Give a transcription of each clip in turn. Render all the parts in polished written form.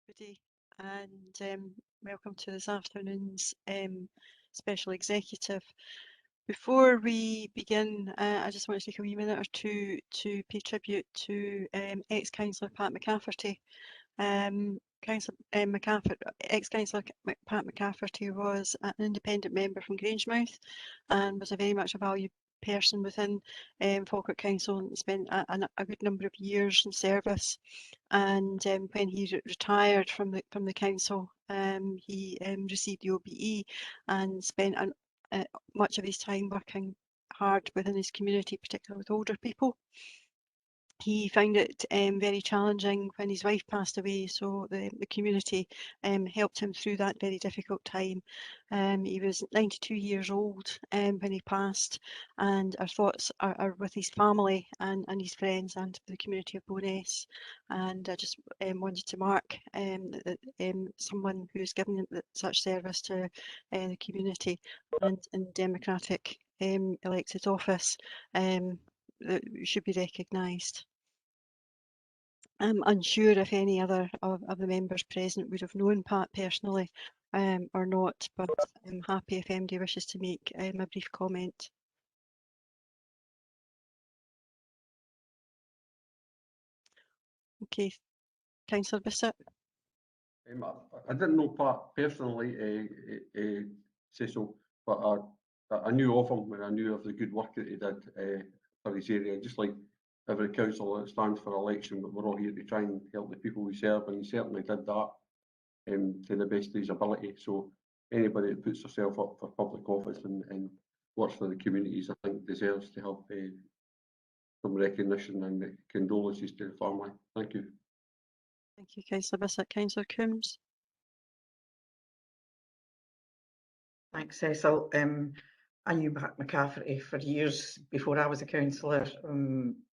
everybody, and welcome to this afternoon's special executive. Before we begin, I just want to take a wee minute or two to pay tribute to ex-councillor Pat McCafferty. Ex-councillor Pat McCafferty was an independent member from Grangemouth and was a very much a valued person within Falkirk Council and spent a good number of years in service. And when he retired from the council, he received the OBE and spent much of his time working hard within his community, particularly with older people. He found it very challenging when his wife passed away, so the community helped him through that very difficult time. He was 92 years old when he passed, and our thoughts are with his family and his friends and the community of Bo'ness. And I just wanted to mark that someone who's given such service to the community and in democratic elected office that should be recognised. I'm unsure if any other of the members present would have known Pat personally or not, but I'm happy if anybody wishes to make a brief comment. Okay, Councillor Bissett. I didn't know Pat personally, Cecil, but I knew of him and I knew of the good work that he did for his area. Just like every council that stands for election, but we're all here to try and help the people we serve, and he certainly did that to the best of his ability. So anybody that puts herself up for public office and works for the communities, I think deserves to have some recognition and condolences to the family. Thank you. Thank you, Councillor Bissett. Councillor Coombs. Thanks, Cecil. I knew Pat McCafferty for years before I was a councillor,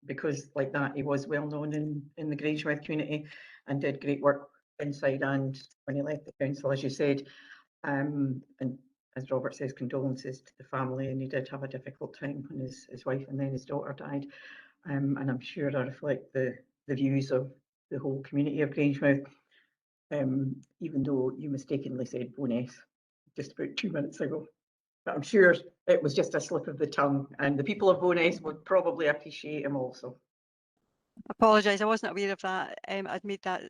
because like that he was well known in the Grangemouth community and did great work inside and when he left the council, as you said. And as Robert says, condolences to the family, and he did have a difficult time when his wife and then his daughter died. And I'm sure I reflect the views of the whole community of Grangemouth, even though you mistakenly said Bo'ness just about 2 minutes ago. But I'm sure it was just a slip of the tongue, and the people of Bo'ness would probably appreciate him also. Apologise, I wasn't aware of that. I'd made that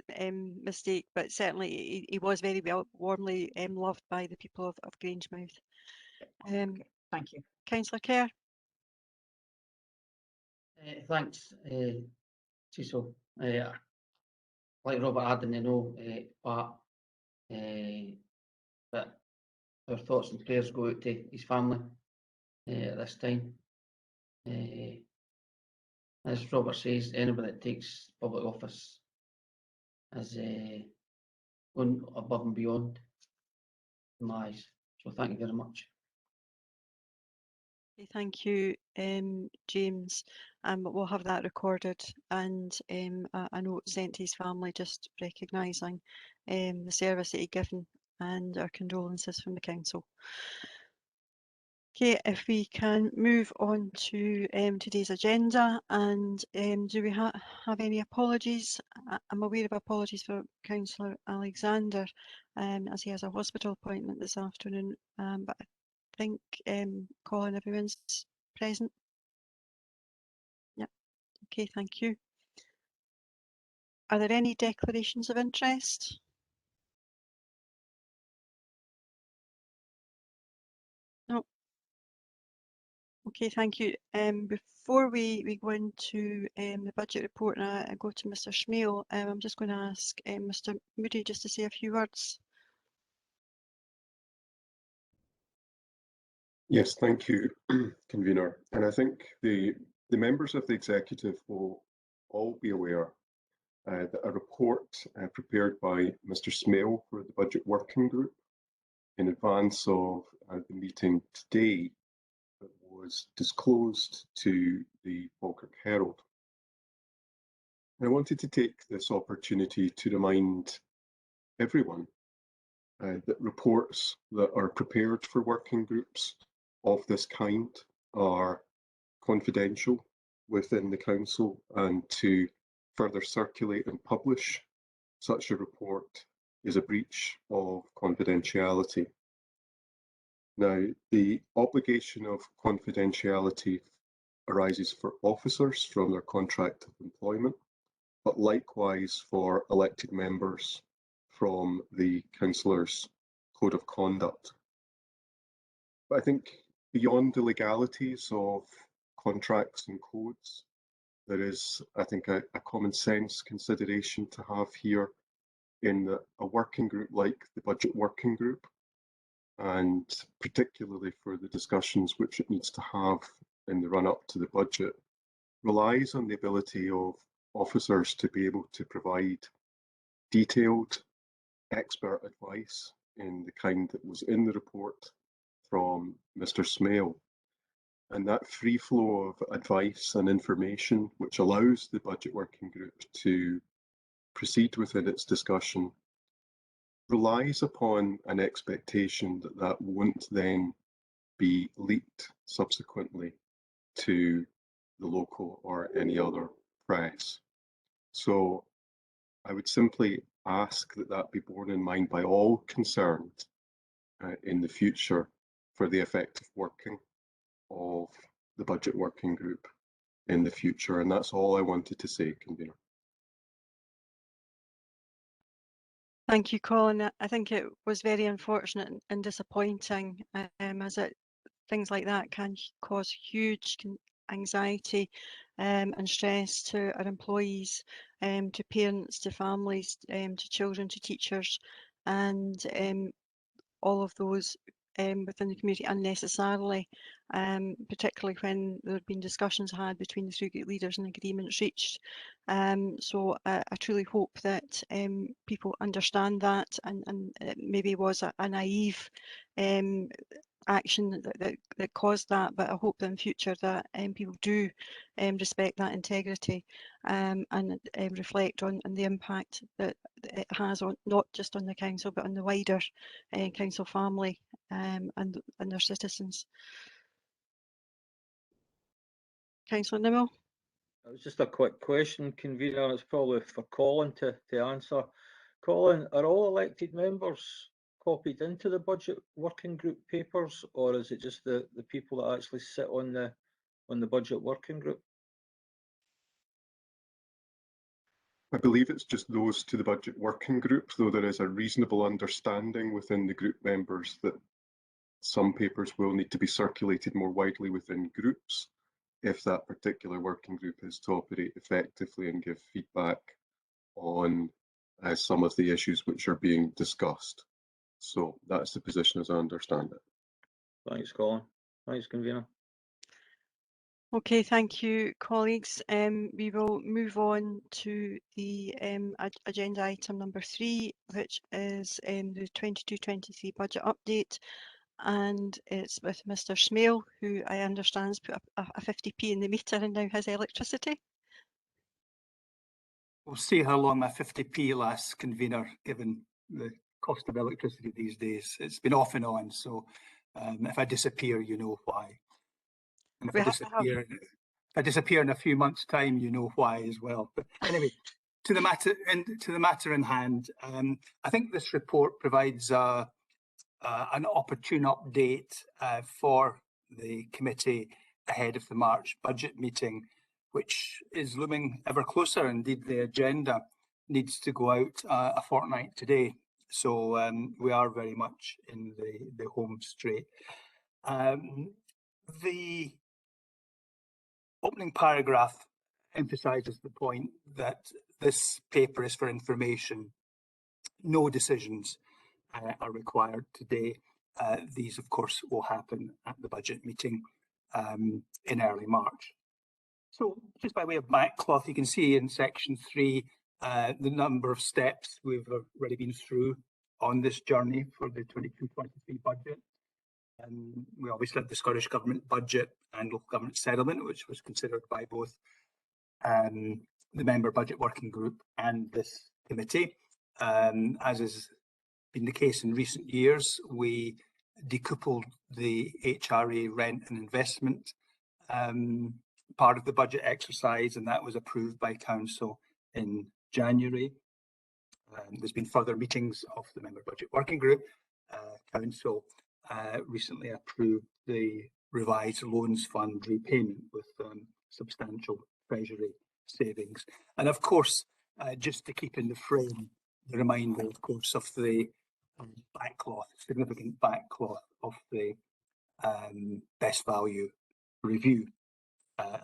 mistake, but certainly he was very warmly loved by the people of Grangemouth. Okay, thank you. Councillor Kerr. Thanks, Cecil. Like Robert, I didn't know Pat, but our thoughts and prayers go out to his family at this time. As Robert says, anybody that takes public office is going above and beyond in my eyes. So thank you very much. Thank you, James. We'll have that recorded and a note sent to his family just recognising the service that he'd given and our condolences from the council. Okay, if we can move on to today's agenda, and do we have any apologies? I'm aware of apologies for Councillor Alexander as he has a hospital appointment this afternoon, but I think Colin, everyone's present. Yep. Okay, thank you. Are there any declarations of interest? No. Okay, thank you. Before we go into the budget report and I go to Mr. Schmale, I'm just going to ask Mr. Moody just to say a few words. Yes, thank you, Convener. And I think the members of the executive will all be aware that a report prepared by Mr. Smale for the Budget Working Group in advance of the meeting today was disclosed to the Falkirk Herald. And I wanted to take this opportunity to remind everyone that reports that are prepared for working groups of this kind are confidential within the council, and to further circulate and publish such a report is a breach of confidentiality. Now, the obligation of confidentiality arises for officers from their contract of employment, but likewise for elected members from the councillors' code of conduct. But I think beyond the legalities of contracts and codes, there is, I think, a common sense consideration to have here in a working group like the Budget Working Group, and particularly for the discussions which it needs to have in the run-up to the budget, relies on the ability of officers to be able to provide detailed expert advice in the kind that was in the report from Mr. Smale. And that free flow of advice and information, which allows the Budget Working Group to proceed within its discussion, relies upon an expectation that that won't then be leaked subsequently to the local or any other press. So I would simply ask that that be borne in mind by all concerned in the future for the effective working of the Budget Working Group in the future. And that's all I wanted to say, Convener. Thank you, Colin. I think it was very unfortunate and disappointing, as things like that can cause huge anxiety and stress to our employees, to parents, to families, to children, to teachers, and all of those within the community unnecessarily, particularly when there have been discussions had between the three group leaders and agreements reached. So I truly hope that people understand that, and it maybe was a naive action that caused that, but I hope that in future that people do respect that integrity and reflect on the impact that it has on not just on the council but on the wider council family and their citizens. Councillor Nimmo. It was just a quick question, Convener, and it's probably for Colin to answer. Colin, are all elected members copied into the Budget Working Group papers, or is it just the people that actually sit on the Budget Working Group? I believe it's just those to the Budget Working Group, though there is a reasonable understanding within the group members that some papers will need to be circulated more widely within groups if that particular working group is to operate effectively and give feedback on some of the issues which are being discussed. So that's the position as I understand it. Thanks, Colin. Thanks, Convener. Okay, thank you, colleagues. We will move on to the agenda item number 3, which is the 22-23 budget update, and it's with Mr. Smale, who I understand has put a 50p in the meter and now has electricity. We'll see how long my 50p lasts, Convener, given the cost of electricity these days. It's been off and on, so if I disappear, you know why. And if I disappear in a few months' time, you know why as well. But anyway, to the matter in hand, I think this report provides an opportune update for the committee ahead of the March budget meeting, which is looming ever closer. Indeed, the agenda needs to go out a fortnight today. So we are very much in the home straight. The opening paragraph emphasises the point that this paper is for information. No decisions are required today. These, of course, will happen at the budget meeting in early March. So just by way of backcloth, you can see in section 3 the number of steps we've already been through on this journey for the 22-23 budget. We obviously had the Scottish Government budget and local government settlement, which was considered by both the member budget working group and this committee. As has been the case in recent years, we decoupled the HRA rent and investment part of the budget exercise, and that was approved by Council in January. There's been further meetings of the Member Budget Working Group. Council recently approved the revised loans fund repayment with substantial treasury savings. And of course, just to keep in the frame, the reminder, of course, of the backcloth, significant backcloth of the best value review,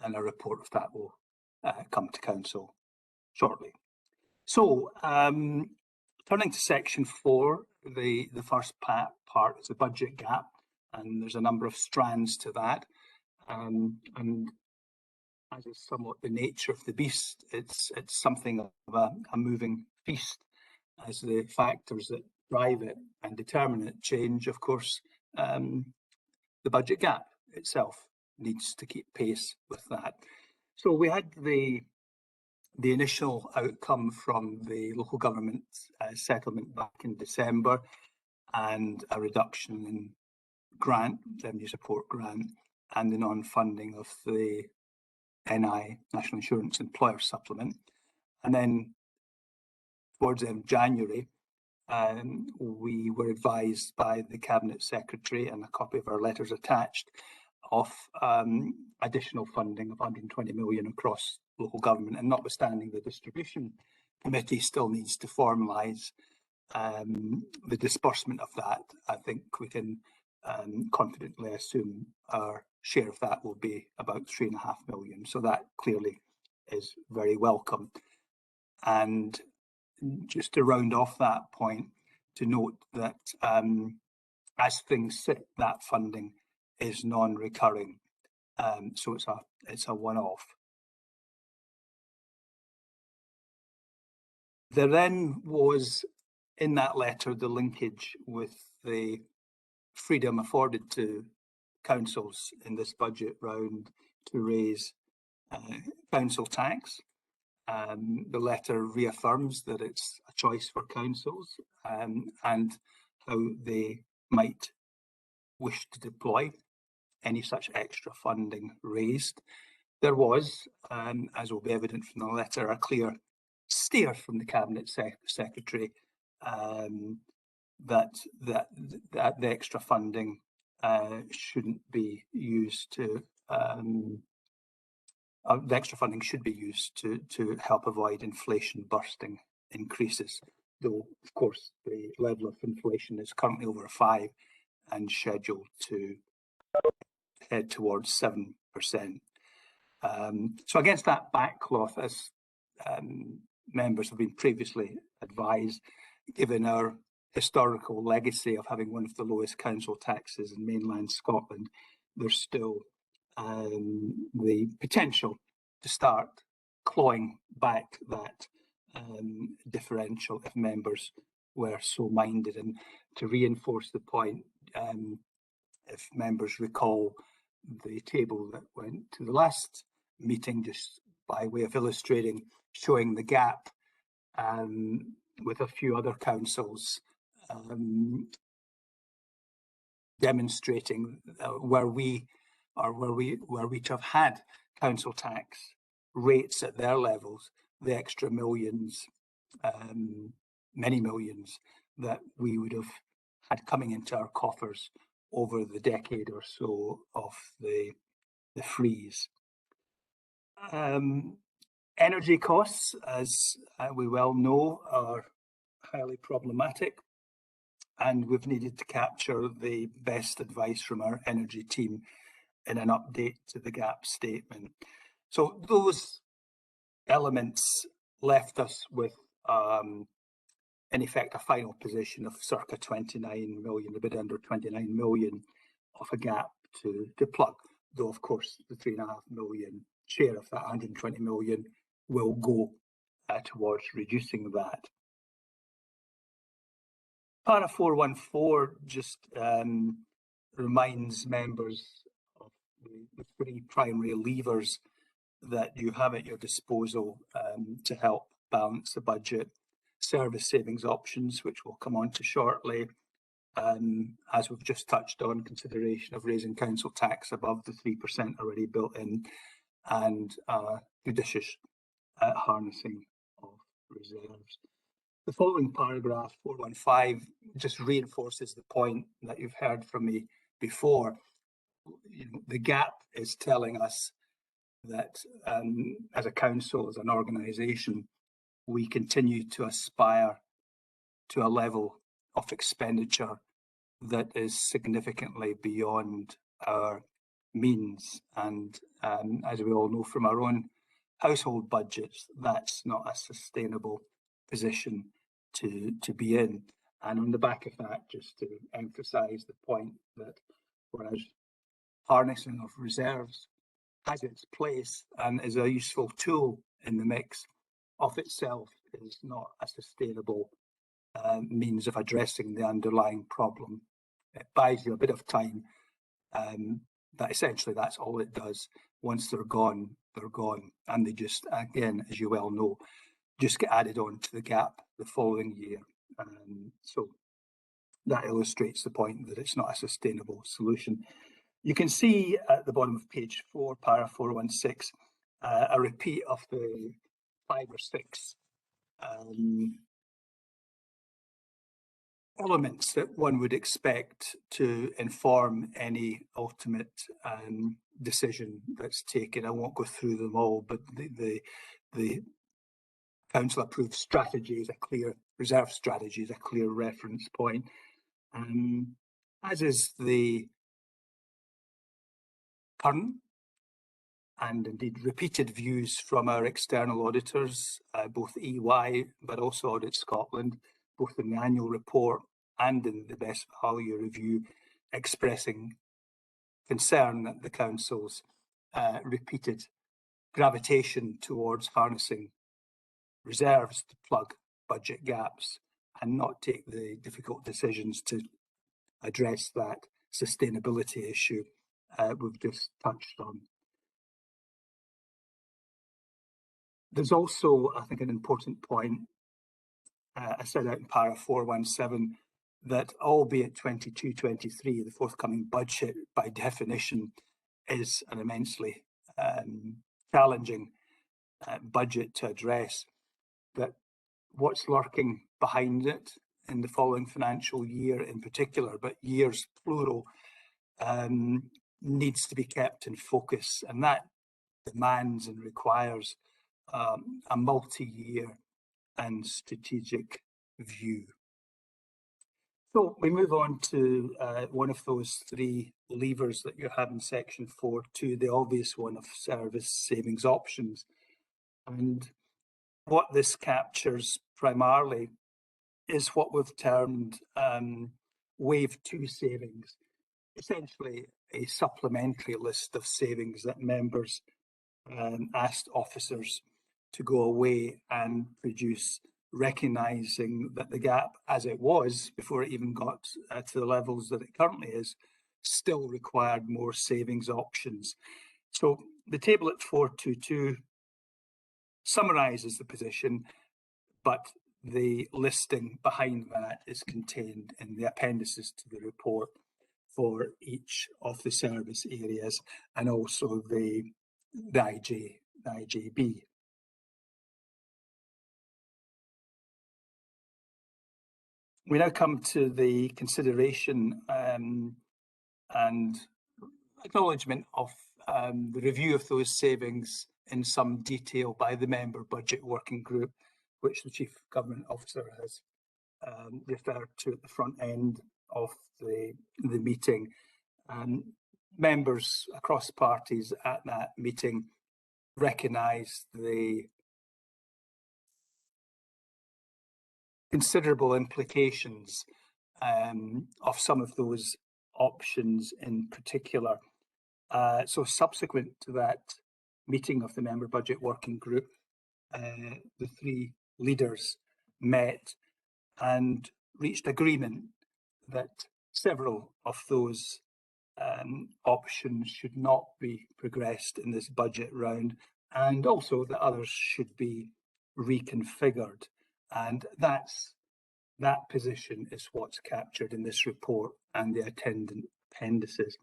and a report of that will come to Council shortly. So, turning to section 4, the first part is the budget gap, and there's a number of strands to that. And as is somewhat the nature of the beast, it's something of a moving feast, as the factors that drive it and determine it change. Of course, the budget gap itself needs to keep pace with that. So we had the initial outcome from the local government settlement back in December, and a reduction in revenue support grant, and the non-funding of the NI, National Insurance Employer Supplement. And then towards the end of January, we were advised by the Cabinet Secretary, and a copy of our letters attached, of additional funding of 120 million across local government. And notwithstanding the distribution committee still needs to formalise the disbursement of that, I think we can confidently assume our share of that will be about 3.5 million. So that clearly is very welcome. And just to round off that point, to note that as things sit, that funding is non-recurring, so it's a one-off. There then was, in that letter, the linkage with the freedom afforded to councils in this budget round to raise council tax. The letter reaffirms that it's a choice for councils, and how they might wish to deploy any such extra funding raised. There was, as will be evident from the letter, a clear steer from the Cabinet Secretary that the extra funding shouldn't be used to the extra funding should be used to help avoid inflation bursting increases, though of course the level of inflation is currently over 5 and scheduled to head towards 7%. So against that backcloth, as members have been previously advised, given our historical legacy of having one of the lowest council taxes in mainland Scotland, there's still the potential to start clawing back that differential if members were so minded. And to reinforce the point, if members recall the table that went to the last meeting, just by way of illustrating, showing the gap with a few other councils, demonstrating where we have had council tax rates at their levels, the extra millions, many millions that we would have had coming into our coffers over the decade or so of the freeze. Energy costs, as we well know, are highly problematic, and we've needed to capture the best advice from our energy team in an update to the gap statement. So those elements left us with, in effect, a final position of circa 29 million, a bit under 29 million of a gap to plug, though of course the 3.5 million share of that 120 million will go towards reducing that. Para 414 just reminds members of the 3 primary levers that you have at your disposal to help balance the budget. Service savings options, which we'll come on to shortly, as we've just touched on, consideration of raising council tax above the 3% already built in, and judicious harnessing of reserves. The following paragraph, 415, just reinforces the point that you've heard from me before. The gap is telling us that as a council, as an organisation, we continue to aspire to a level of expenditure that is significantly beyond our means. And as we all know from our own household budgets, that's not a sustainable position to be in. And on the back of that, just to emphasise the point that whereas harnessing of reserves has its place and is a useful tool in the mix, of itself is not a sustainable means of addressing the underlying problem. It buys you a bit of time, but essentially that's all it does. Once they're gone, and they just, again, as you well know, just get added on to the gap the following year. So that illustrates the point that it's not a sustainable solution. You can see at the bottom of page 4, para 416, a repeat of the 5 or 6 elements that one would expect to inform any ultimate decision that's taken. I won't go through them all, but the council approved strategy is a clear, reserve strategy is a clear reference point, as is the current and indeed repeated views from our external auditors, both EY but also Audit Scotland, both in the annual report and in the best value review, expressing concern that the council's repeated gravitation towards harnessing reserves to plug budget gaps and not take the difficult decisions to address that sustainability issue we've just touched on. There's also, I think, an important point I set out in para 417, that albeit 22-23, the forthcoming budget by definition is an immensely challenging budget to address, that what's lurking behind it in the following financial year in particular, but years plural, needs to be kept in focus, and that demands and requires a multi-year and strategic view. So we move on to one of those 3 levers that you have in section 4.2, the obvious one of service savings options. And what this captures primarily is what we've termed wave 2 savings, essentially a supplementary list of savings that members asked officers to go away and produce, recognising that the gap as it was before it even got to the levels that it currently is, still required more savings options. So the table at 422 summarises the position, but the listing behind that is contained in the appendices to the report for each of the service areas and also the IJB. We now come to the consideration and acknowledgement of the review of those savings in some detail by the member budget working group, which the Chief Government Officer has referred to at the front end of the meeting. Members across parties at that meeting recognised the considerable implications of some of those options in particular. So subsequent to that meeting of the member budget working group, the 3 leaders met and reached agreement that several of those options should not be progressed in this budget round, and also that others should be reconfigured. And that position is what's captured in this report and the attendant appendices.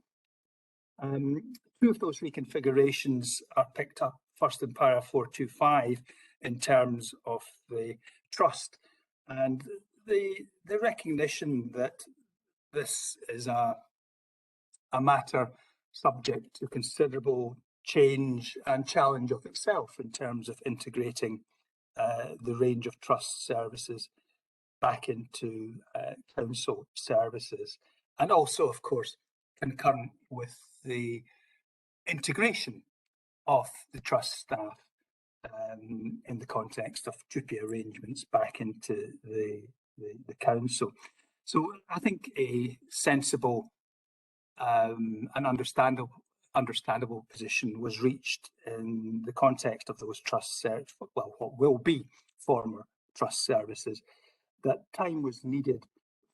2 of those reconfigurations are picked up first in para 425 in terms of the trust And the recognition that this is a matter subject to considerable change and challenge of itself in terms of integrating the range of trust services back into council services, and also, of course, concurrent with the integration of the trust staff in the context of duty arrangements back into the council. So I think a sensible and understandable position was reached in the context of those trust well, what will be former trust services, that time was needed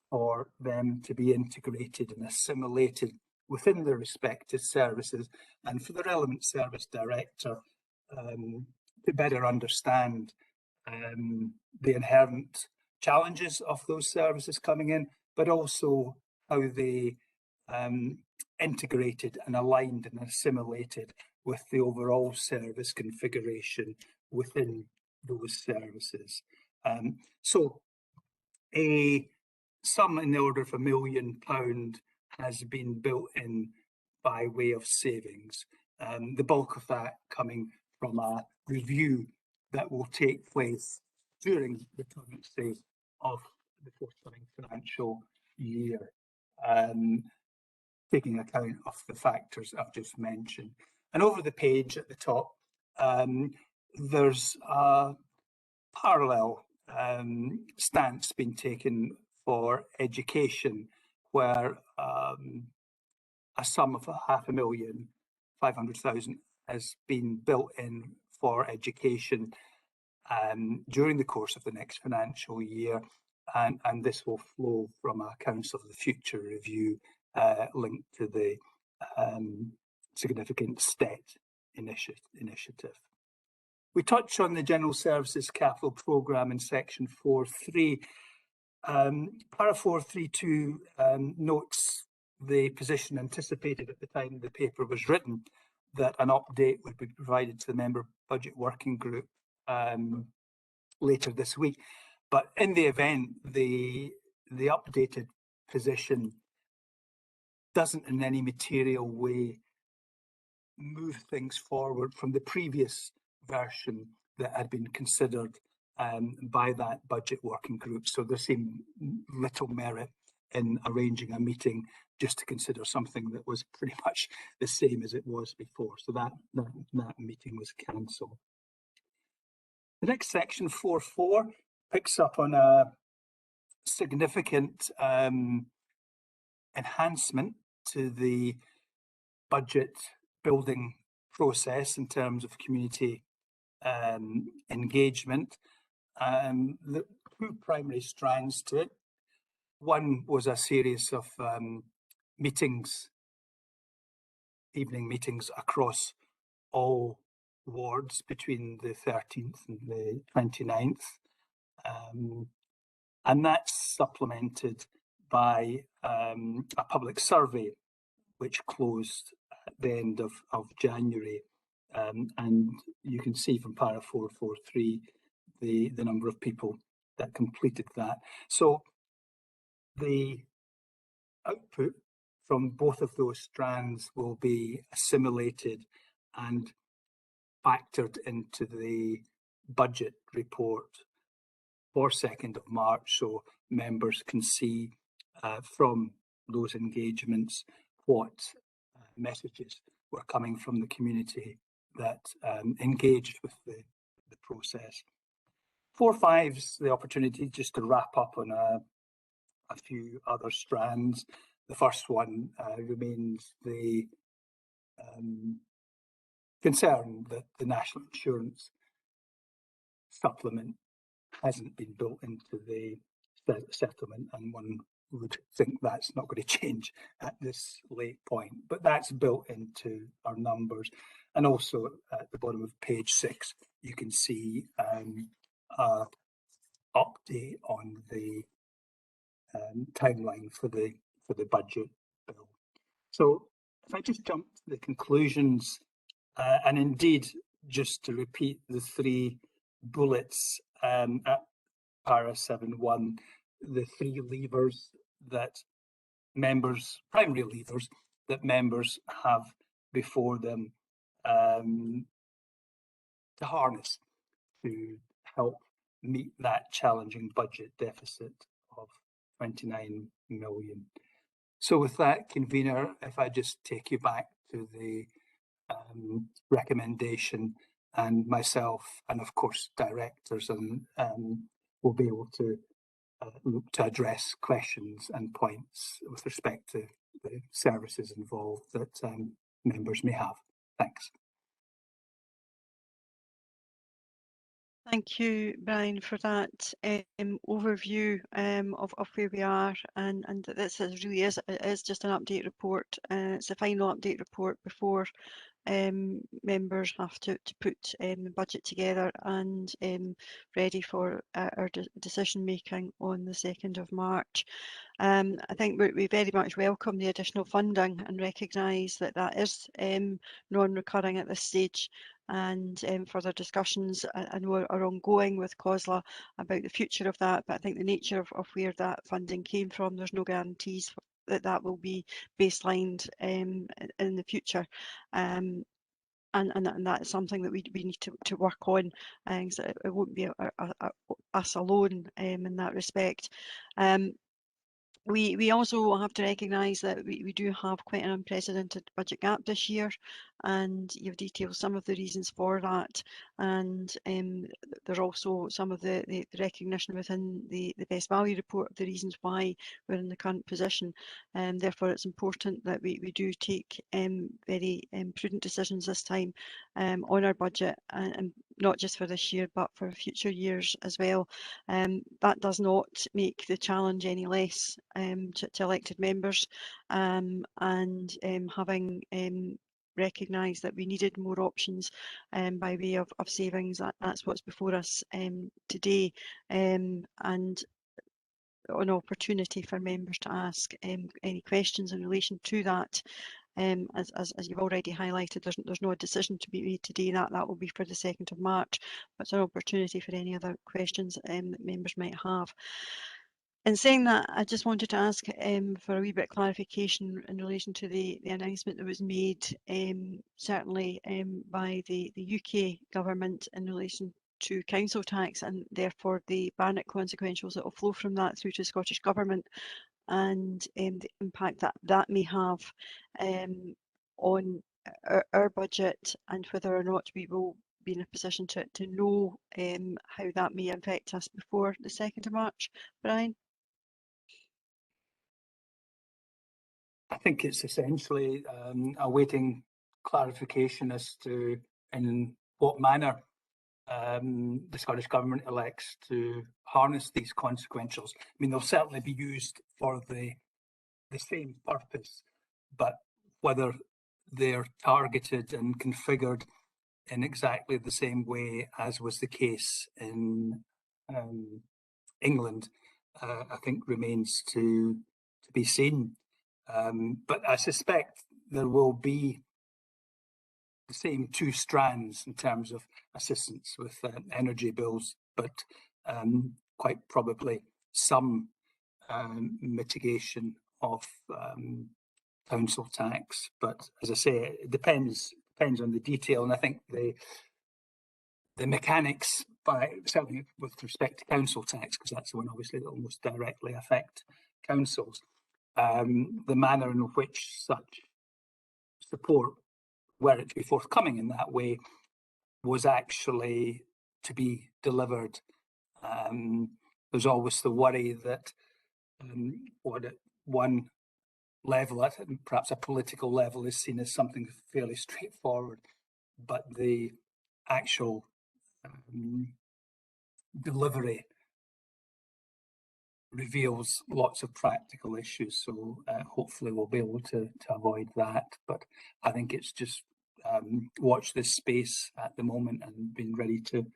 for them to be integrated and assimilated within their respective services, and for the relevant service director to better understand the inherent challenges of those services coming in, but also how they integrated and aligned and assimilated with the overall service configuration within those services. So a sum in the order of £1 million has been built in by way of savings. The bulk of that coming from a review that will take place during the currency of the forthcoming financial year, taking account of the factors I've just mentioned. And over the page at the top, there's a parallel stance being taken for education, where a sum of £500,000 has been built in for education during the course of the next financial year, and this will flow from a Council of the Future review linked to the significant STET initiative. We touch on the General Services Capital Programme in section 4.3. Para 432 notes the position anticipated at the time the paper was written, that an update would be provided to the Member Budget Working Group later this week. But in the event, the updated position doesn't in any material way move things forward from the previous version that had been considered by that budget working group. So there seemed little merit in arranging a meeting just to consider something that was pretty much the same as it was before. So that meeting was cancelled. The next section, 4.4, picks up on a significant enhancement to the budget building process in terms of community engagement. The two primary strands to it. One was a series of meetings, evening meetings across all wards between the 13th and the 29th. And that's supplemented by a public survey which closed at the end of January. And you can see from para 443 the number of people that completed that. So the output from both of those strands will be assimilated and factored into the budget report for 2nd of March, so members can see from those engagements what messages were coming from the community that engaged with the process. 4.5's the opportunity just to wrap up on a few other strands. The first one remains the concern that the National Insurance supplement hasn't been built into the settlement, and one would think that's not going to change at this late point, but that's built into our numbers. And also at the bottom of page 6, you can see an update on the timeline for the budget bill. So if I just jump to the conclusions, and indeed just to repeat the 3 bullets, at para 7.1, the three levers that members, primary levers that members have before them to harness to help meet that challenging budget deficit of 29 million. So with that, convener, if I just take you back to the recommendation, and myself and of course directors and will be able to look to address questions and points with respect to the services involved that members may have. Thanks. Thank you, Brian, for that overview of where we are, and this really is just an update report. It's a final update report before members have to put the budget together and ready for our decision making on the 2nd of March. I think we very much welcome the additional funding and recognise that that is non-recurring at this stage, and further discussions I know are ongoing with COSLA about the future of that, but I think the nature of where that funding came from, there's no guarantees that that will be baselined in the future. And that is something that we need to work on, and so it won't be us alone in that respect. We also have to recognise that we do have quite an unprecedented budget gap this year, and you've detailed some of the reasons for that, and there's also some of the recognition within the best value report of the reasons why we're in the current position, and therefore it's important that we do take very prudent decisions this time on our budget, and not just for this year but for future years as well. That does not make the challenge any less to elected members, and having recognised that we needed more options by way of savings, that's what's before us today, and an opportunity for members to ask any questions in relation to that. As you've already highlighted, there's no decision to be made today. That will be for the 2nd of March, but it's an opportunity for any other questions that members might have. In saying that, I just wanted to ask for a wee bit of clarification in relation to the announcement that was made, certainly by the UK government in relation to council tax, and therefore the Barnett consequentials that will flow from that through to the Scottish Government, and the impact that may have on our budget, and whether or not we will be in a position to know how that may affect us before the 2nd of March. Brian? I think it's essentially awaiting clarification as to in what manner the Scottish Government elects to harness these consequentials. I mean, they'll certainly be used for the same purpose, but whether they're targeted and configured in exactly the same way as was the case in England, I think remains to be seen. But I suspect there will be the same two strands in terms of assistance with energy bills, but quite probably some mitigation of council tax. But as I say, it depends on the detail, and I think the mechanics, certainly with respect to council tax, because that's the one obviously that will most directly affect councils, the manner in which such support, were it to be forthcoming in that way, was actually to be delivered. There's always the worry that what at one level, perhaps a political level, is seen as something fairly straightforward, but the actual delivery reveals lots of practical issues. So hopefully we'll be able to avoid that. But I think it's just watch this space at the moment and being ready to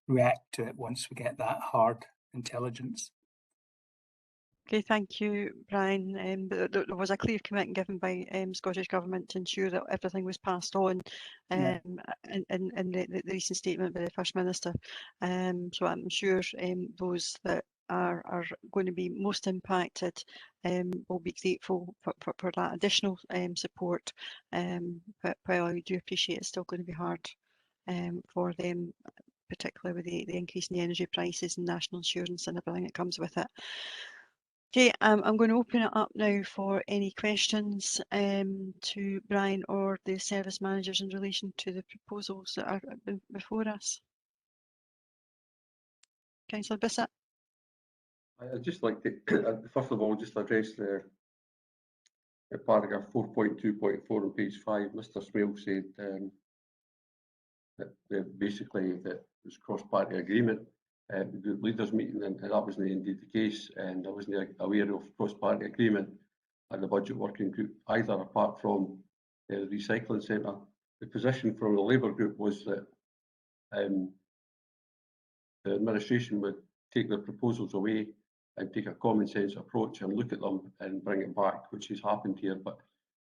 react to it once we get that hard intelligence. Okay, thank you, Brian. But there was a clear commitment given by Scottish Government to ensure that everything was passed on Yeah. in the recent statement by the First Minister. So I'm sure those that are going to be most impacted will be grateful for that additional support. But while I do appreciate it's still going to be hard for them, particularly with the increase in the energy prices and national insurance and everything that comes with it. Okay, I'm going to open it up now for any questions to Brian or the service managers in relation to the proposals that are before us. Councillor Bissett. I'd just like to, first of all, just address the paragraph 4.2.4 on page 5. Mr. Smale said that basically that was cross-party agreement. The leaders meeting, and that wasn't indeed the case, and I wasn't aware of cross-party agreement at the budget working group either, apart from the recycling centre. The position from the Labour group was that the administration would take their proposals away and take a common sense approach and look at them and bring it back, which has happened here, but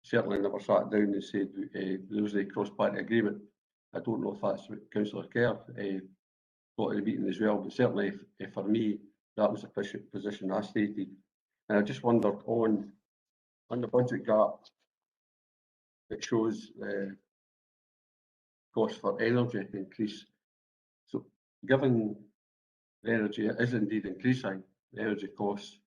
certainly never sat down and said there was a cross-party agreement. I don't know if that's what Councillor Kerr thought of the meeting as well, but certainly for me, that was the position I stated. And I just wondered on the budget gap, it shows the cost for energy increase. So given the energy is indeed increasing, the energy costs,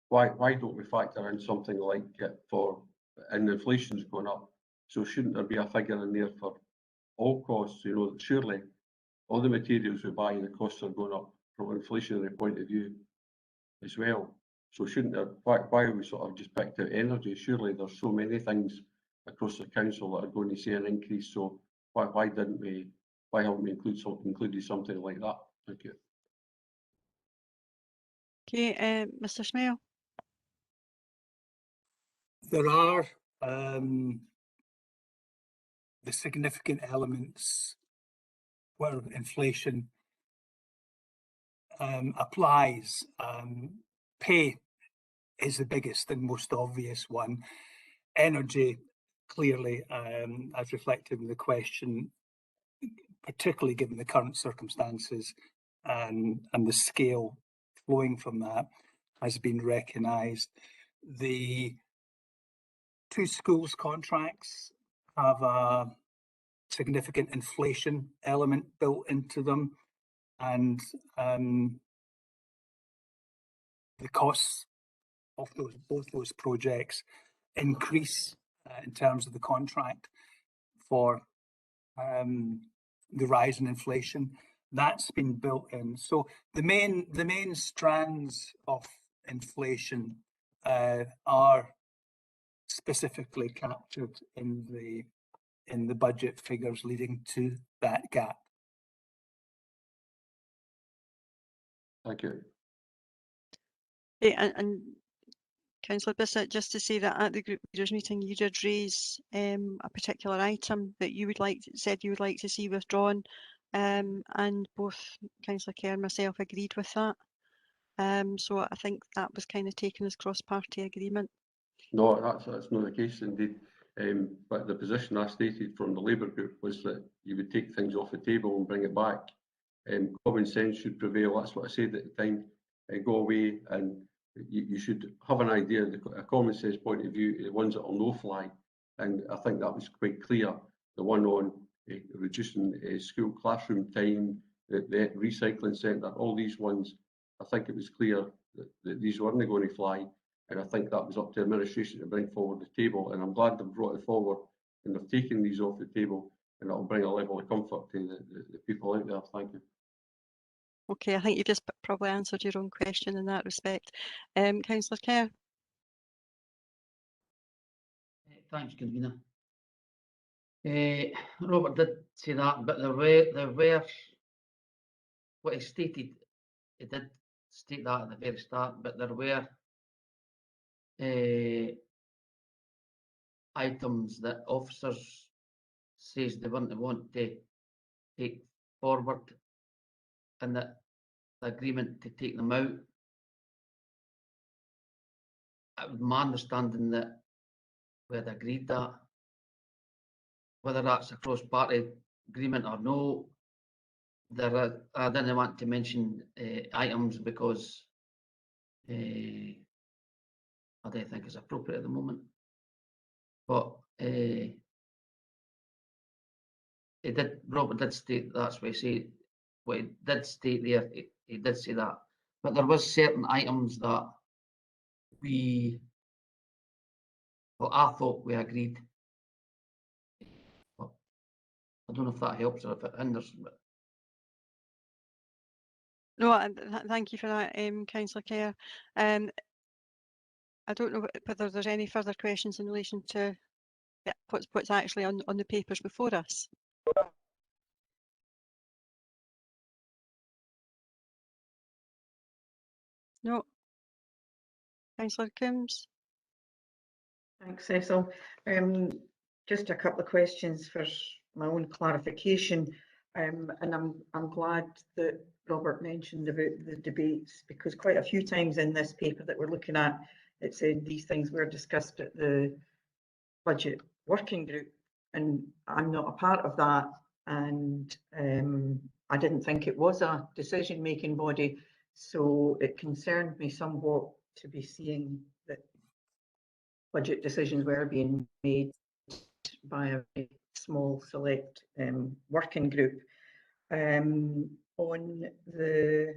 why don't we factor in something like it for, and inflation's going up, so shouldn't there be a figure in there for all costs? You know, surely all the materials we buy, the costs are going up from an inflationary point of view as well. So shouldn't there, why have we sort of just picked out energy? Surely there's so many things across the council that are going to see an increase, so why haven't we included something like that? Thank you. Okay, Mr. Smale. There are the significant elements where inflation applies. Pay is the biggest and most obvious one. Energy, clearly, as reflected in the question, particularly given the current circumstances and the scale flowing from that, has been recognised. The two schools contracts have a significant inflation element built into them, and the costs of both those projects increase in terms of the contract for the rise in inflation. That's been built in. So the main strands of inflation are specifically captured in the budget figures leading to that gap. Thank you. Okay, and Councillor Bissett, just to say that at the group leaders meeting, you did raise a particular item that you would said you would like to see withdrawn, and both Councillor Kerr and myself agreed with that. So I think that was kind of taken as cross-party agreement. No, that's not the case indeed. But the position I stated from the Labour group was that you would take things off the table and bring it back. Common sense should prevail. That's what I said at the time. Go away and you should have an idea, a common sense point of view, the ones that will no fly. And I think that was quite clear. The one on reducing school classroom time, the recycling centre, all these ones, I think it was clear that these weren't going to fly. And I think that was up to administration to bring forward the table. And I'm glad they've brought it forward and they've taken these off the table, and that'll bring a level of comfort to the people out there. Thank you. Okay, I think you just probably answered your own question in that respect. Councillor Kerr. Thanks, convener. Robert did say that, but there were what he stated. He did state that at the very start, but there were items that officers says they want to take forward, and that the agreement to take them out my understanding that we had agreed that, whether that's a cross-party agreement or no, I didn't want to mention items because I don't think it's appropriate at the moment. But Robert did state, that's what he said, what he did state there, he did say that. But there was certain items that I thought we agreed. But I don't know if that helps or if it hinders. But No, thank you for that, Councillor Kerr. I don't know whether there's any further questions in relation to what's actually on the papers before us. No. Councillor Coombs? Thanks, Cecil. Just a couple of questions for my own clarification. And I'm glad that Robert mentioned about the debates, because quite a few times in this paper that we're looking at, it said these things were discussed at the budget working group, and I'm not a part of that, and I didn't think it was a decision-making body, so it concerned me somewhat to be seeing that budget decisions were being made by a very small select working group. On the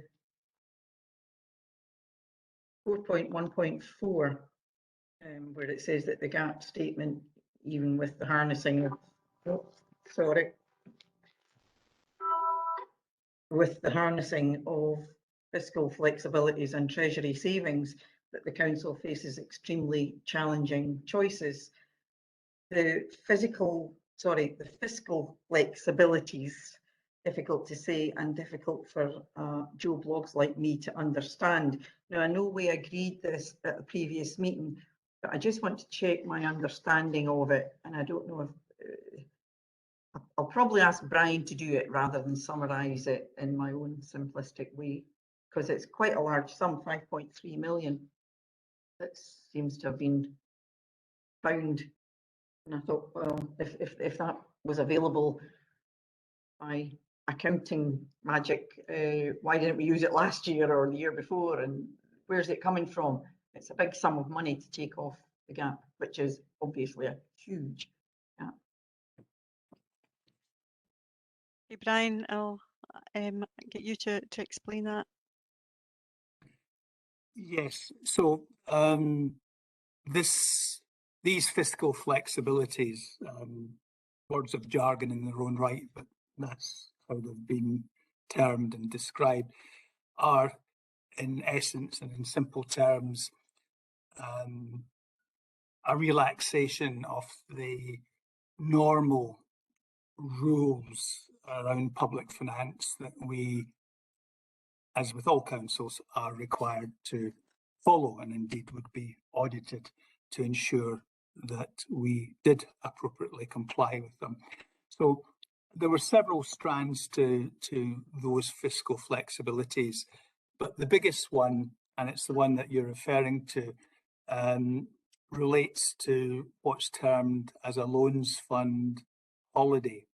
4.1.4, where it says that the gap statement, even with the harnessing of, with the harnessing of fiscal flexibilities and treasury savings, that the council faces extremely challenging choices. The fiscal flexibilities, difficult to say and difficult for Joe Bloggs like me to understand. Now, I know we agreed this at a previous meeting, but I just want to check my understanding of it, and I don't know if I'll probably ask Brian to do it rather than summarise it in my own simplistic way, because it's quite a large sum, 5.3 million. That seems to have been found, and I thought, well, if that was available by accounting magic, why didn't we use it last year or the year before, and where's it coming from? It's a big sum of money to take off the gap, which is obviously a huge gap. Hey, Brian, I'll get you to explain that. Yes, so these fiscal flexibilities, words of jargon in their own right, but that's how they've been termed and described, are in essence and in simple terms a relaxation of the normal rules around public finance that we, as with all councils, are required to follow, and indeed would be audited to ensure that we did appropriately comply with them. So there were several strands to those fiscal flexibilities, but the biggest one, and it's the one that you're referring to, relates to what's termed as a loans fund holiday.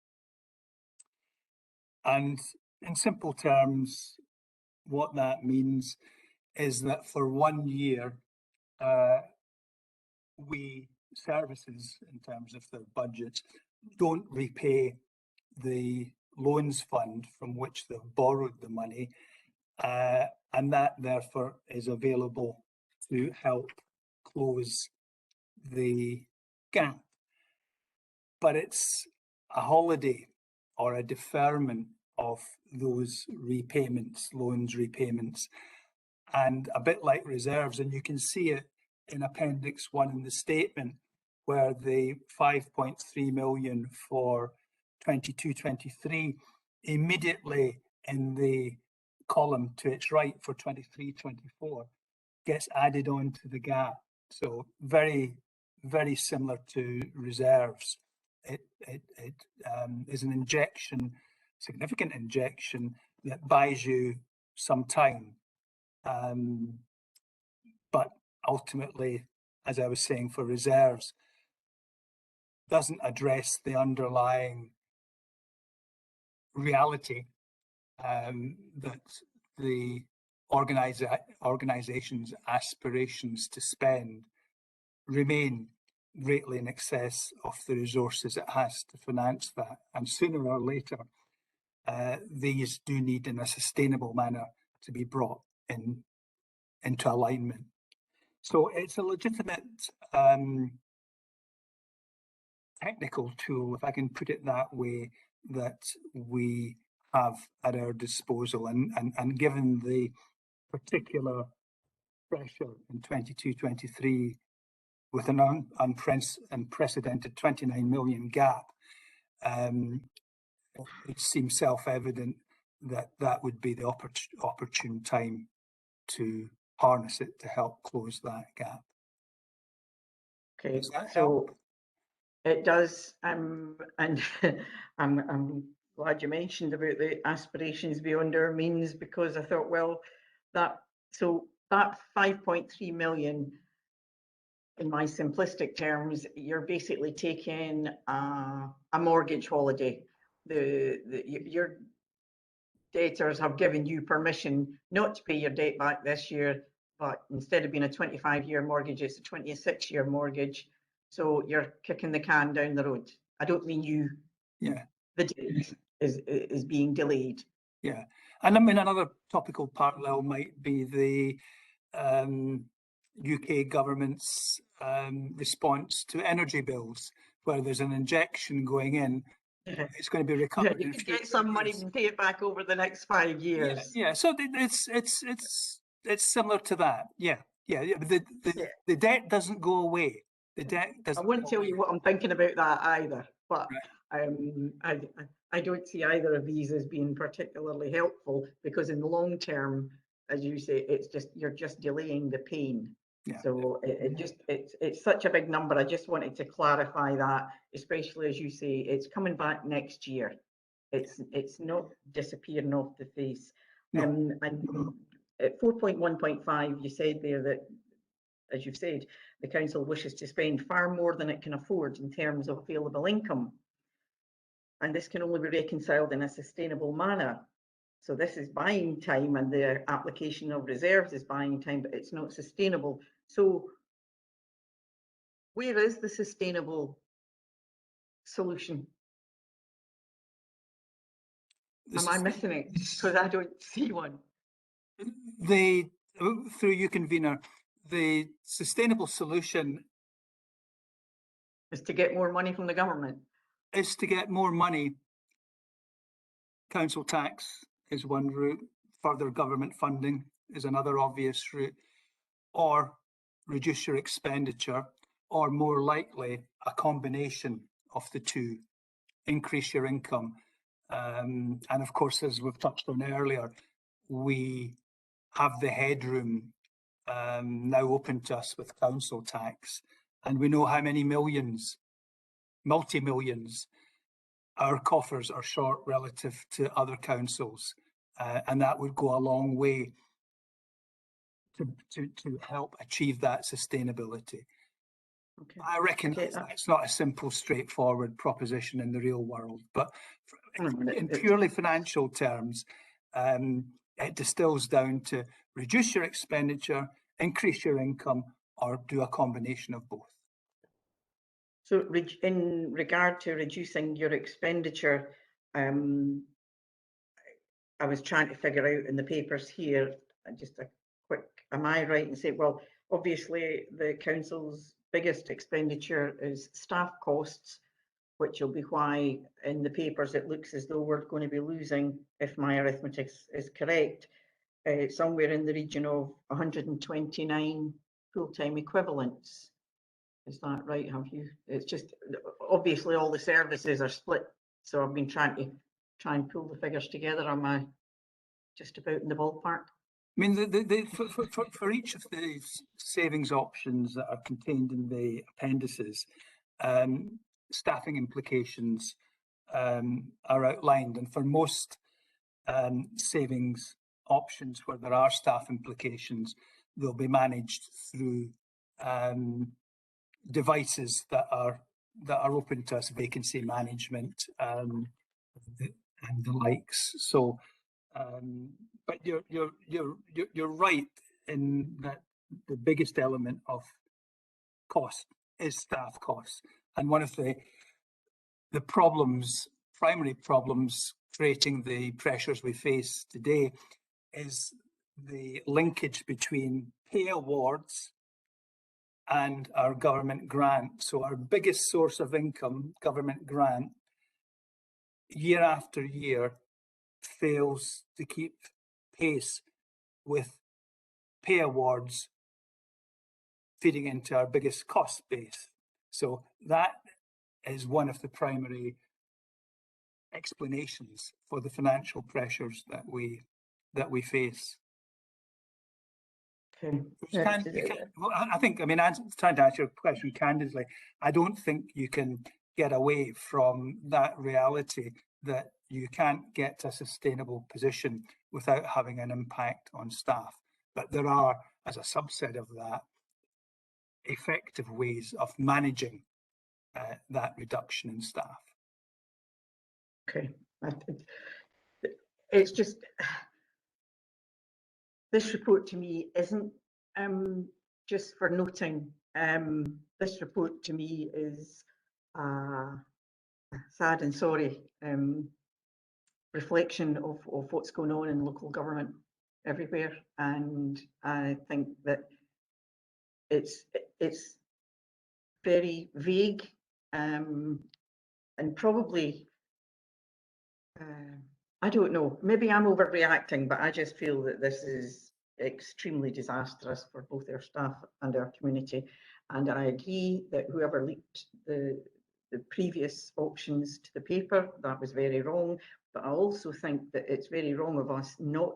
And in simple terms, what that means is that for 1 year, we services, in terms of their budget, don't repay the loans fund from which they've borrowed the money, and that therefore is available to help close the gap. But it's a holiday or a deferment of those repayments, loans repayments, and a bit like reserves, and you can see it in Appendix 1 in the statement, where the 5.3 million for 22-23 immediately in the column to its right for 23-24 gets added on to the gap. So very, very similar to reserves. It is an injection, significant injection, that buys you some time. But ultimately, as I was saying, for reserves, doesn't address the underlying reality that the organisation's aspirations to spend remain greatly in excess of the resources it has to finance that. And sooner or later, these do need in a sustainable manner to be brought into alignment. So it's a legitimate technical tool, if I can put it that way, that we have at our disposal. And given the particular pressure in 22-23 with an unprecedented 29 million gap, it seems self-evident that that would be the opportune time to harness it to help close that gap. Okay, Does that so help? it does, and I'm glad you mentioned about the aspirations beyond our means, because I thought, well, that 5.3 million, in my simplistic terms, you're basically taking a mortgage holiday. Your debtors have given you permission not to pay your debt back this year, but instead of being a 25-year mortgage, it's a 26-year mortgage. So you're kicking the can down the road. I don't mean you. Yeah. The debt is being delayed. Yeah, and I mean another topical parallel might be the UK government's response to energy bills, where there's an injection going in. It's going to be recovered. You could get some money and pay it back over the next 5 years. Yeah. So it's similar to that. Yeah. The debt doesn't go away. The debt doesn't. I won't tell you what I'm thinking about that either, but right. I don't see either of these as being particularly helpful, because in the long term, as you say, you're just delaying the pain. Yeah. So it's such a big number. I just wanted to clarify that, especially as you say, it's coming back next year. It's not disappearing off the face. No. And at 4.1.5, you said there that, as you've said, the council wishes to spend far more than it can afford in terms of available income. And this can only be reconciled in a sustainable manner. So this is buying time, and the application of reserves is buying time, but it's not sustainable. So where is the sustainable solution? Am I missing it? Because I don't see one. Through you, convener, the sustainable solution Is to get more money from the government. is to get more money. Council tax is one route, further government funding is another obvious route, or reduce your expenditure, or more likely a combination of the two, increase your income. And of course, as we've touched on earlier, we have the headroom now open to us with council tax, and we know how many millions, multi-millions, our coffers are short relative to other councils, and that would go a long way to help achieve that sustainability. Okay. I recognise it's not a simple, straightforward proposition in the real world, but in purely financial terms, it distills down to reduce your expenditure, increase your income, or do a combination of both. So in regard to reducing your expenditure, I was trying to figure out in the papers here, just a quick, am I right in saying, well, obviously the council's biggest expenditure is staff costs, which will be why in the papers it looks as though we're going to be losing, if my arithmetic is correct, somewhere in the region of 129 full-time equivalents. Is that right? Have you? It's just obviously all the services are split, so I've been trying to pull the figures together. Am I just about in the ballpark? I mean, for each of the savings options that are contained in the appendices, staffing implications are outlined, and for most savings options where there are staff implications, they'll be managed through devices that are open to us, vacancy management and the likes. So, but you're right in that the biggest element of cost is staff costs, and one of the primary problems creating the pressures we face today is the linkage between pay awards and our government grant. So our biggest source of income, government grant, year after year fails to keep pace with pay awards feeding into our biggest cost base. So that is one of the primary explanations for the financial pressures that we face. Okay. I think, I mean, I'm trying to answer your question candidly. I don't think you can get away from that reality that you can't get to a sustainable position without having an impact on staff. But there are, as a subset of that, effective ways of managing that reduction in staff. Okay. It's just, this report to me isn't just for noting. This report to me is sad and sorry reflection of what's going on in local government everywhere, and I think that it's very vague and probably I don't know, maybe I'm overreacting, but I just feel that this is extremely disastrous for both our staff and our community. And I agree that whoever leaked the previous options to the paper, that was very wrong. But I also think that it's very wrong of us not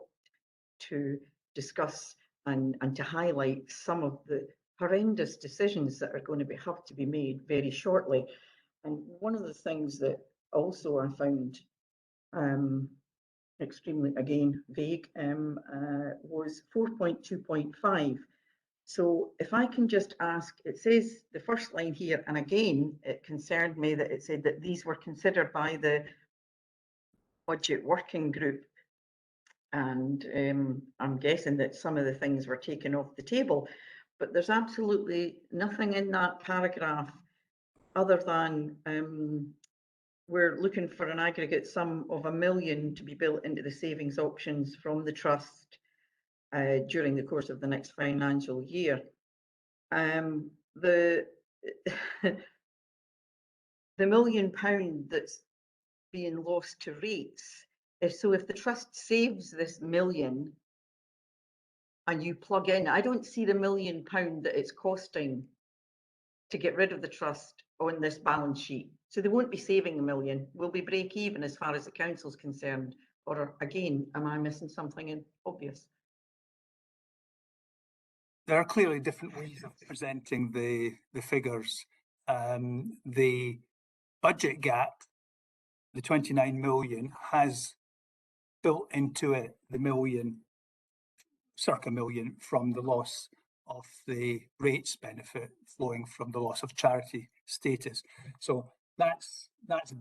to discuss and to highlight some of the horrendous decisions that are going to have to be made very shortly. And one of the things that also I found extremely, again, vague, was 4.2.5. So if I can just ask, it says the first line here, and again, it concerned me that it said that these were considered by the budget working group. And I'm guessing that some of the things were taken off the table, but there's absolutely nothing in that paragraph other than we're looking for an aggregate sum of £1 million to be built into the savings options from the trust during the course of the next financial year. The £1 million that's being lost to rates, if the trust saves this million and you plug in, I don't see the £1 million that it's costing to get rid of the trust on this balance sheet. So they won't be saving £1 million. Will be break even as far as the council's concerned. Or again, am I missing something obvious? There are clearly different ways of presenting the figures. The budget gap, the 29 million, has built into it the circa million from the loss of the rates benefit flowing from the loss of charity status. So that's